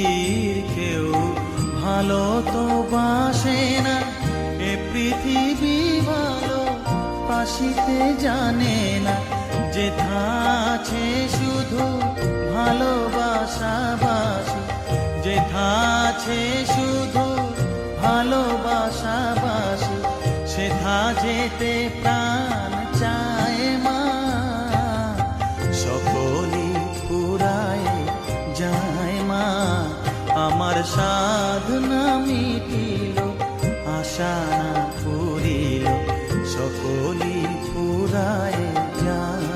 পৃথিবীর কেউ ভালো তো বাসে না, এ পৃথিবী ভালো বাসিতে জানে না। যেথা আছে শুধু ভালোবাসাবাসি, যেথা আছে শুধু ভালোবাসাবাসি, সেথা যেতে প্রাণ চায় মা। সকলই ফুরায় যায় মা, আমার সাধনা মিটিল, আশা না ফুরিল, সকলই ফুরায় যায়।